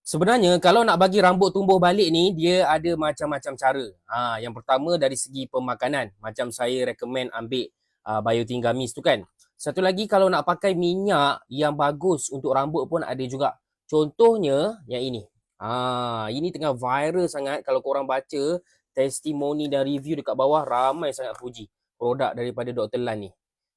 Sebenarnya kalau nak bagi rambut tumbuh balik ni, dia ada macam-macam cara. Yang pertama dari segi pemakanan. Macam saya recommend ambil biotin gummies tu kan. Satu lagi kalau nak pakai minyak yang bagus untuk rambut pun ada juga. Contohnya yang ini. Ini tengah viral sangat kalau korang baca testimoni dan review dekat bawah ramai sangat puji produk daripada Dr. Lan ni.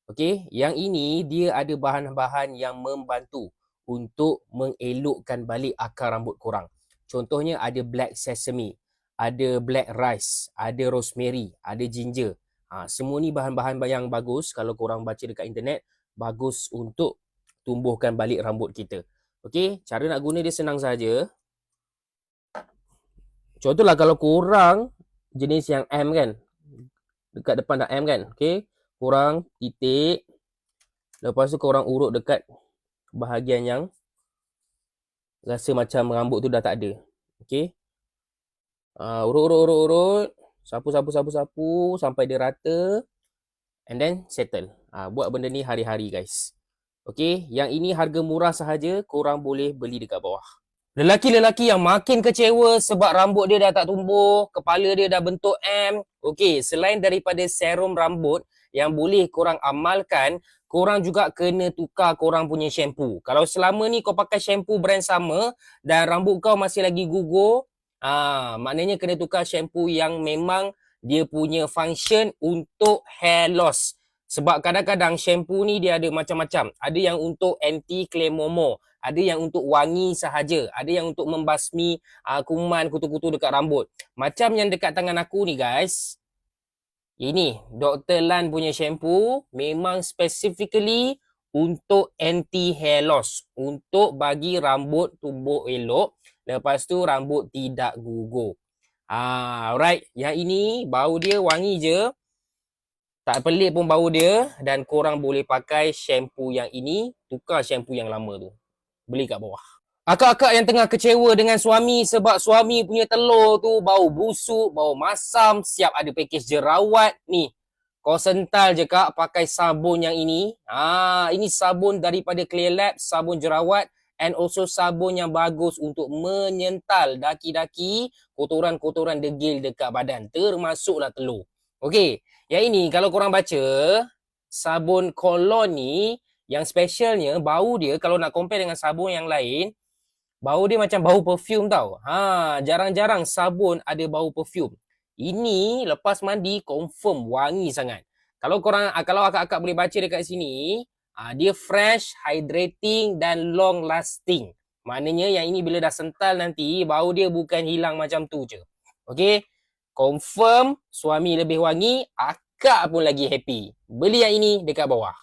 Okey, yang ini dia ada bahan-bahan yang membantu untuk mengelokkan balik akar rambut korang. Contohnya ada black sesame, ada black rice, ada rosemary, ada ginger. Semua ni bahan-bahan yang bagus kalau korang baca dekat internet, bagus untuk tumbuhkan balik rambut kita. Okey, cara nak guna dia senang saja. Contohlah kalau korang jenis yang M kan, dekat depan dah M kan, okey, korang titik, lepas tu korang urut dekat bahagian yang rasa macam rambut tu dah tak ada. Okey. Urut. Sapu sampai dia rata. And then settle. Buat benda ni hari-hari guys. Okey. Yang ini harga murah sahaja. Korang boleh beli dekat bawah. Lelaki-lelaki yang makin kecewa sebab rambut dia dah tak tumbuh, kepala dia dah bentuk M. Okey, selain daripada serum rambut yang boleh korang amalkan, korang juga kena tukar korang punya shampoo. Kalau selama ni kau pakai shampoo brand sama dan rambut kau masih lagi gugur, maknanya kena tukar shampoo yang memang dia punya function untuk hair loss. Sebab kadang-kadang shampoo ni dia ada macam-macam. Ada yang untuk anti clay momo, ada yang untuk wangi sahaja, ada yang untuk membasmi kuman kutu-kutu dekat rambut. Macam yang dekat tangan aku ni guys. Ini Dr. Lan punya shampoo memang specifically untuk anti hair loss, untuk bagi rambut tumbuh elok, lepas tu rambut tidak gugur. Alright, yang ini bau dia wangi je, tak pelik pun bau dia, dan korang boleh pakai shampoo yang ini, tukar shampoo yang lama tu. Beli kat bawah. Akak-akak yang tengah kecewa dengan suami sebab suami punya telur tu bau busuk, bau masam, siap ada pakej jerawat. Ni, kau sental je kak pakai sabun yang ini. Ini sabun daripada Clear Lab, sabun jerawat and also sabun yang bagus untuk menyental daki-daki, kotoran-kotoran degil dekat badan, termasuklah telur. Okey, yang ini kalau korang baca, sabun kolon ni, yang specialnya bau dia kalau nak compare dengan sabun yang lain, bau dia macam bau perfume tau. Jarang-jarang sabun ada bau perfume. Ini lepas mandi confirm wangi sangat. Kalau akak-akak boleh baca dekat sini, dia fresh, hydrating dan long lasting. Maknanya yang ini bila dah sental nanti, bau dia bukan hilang macam tu je. Okey? Confirm suami lebih wangi, akak pun lagi happy. Beli yang ini dekat bawah.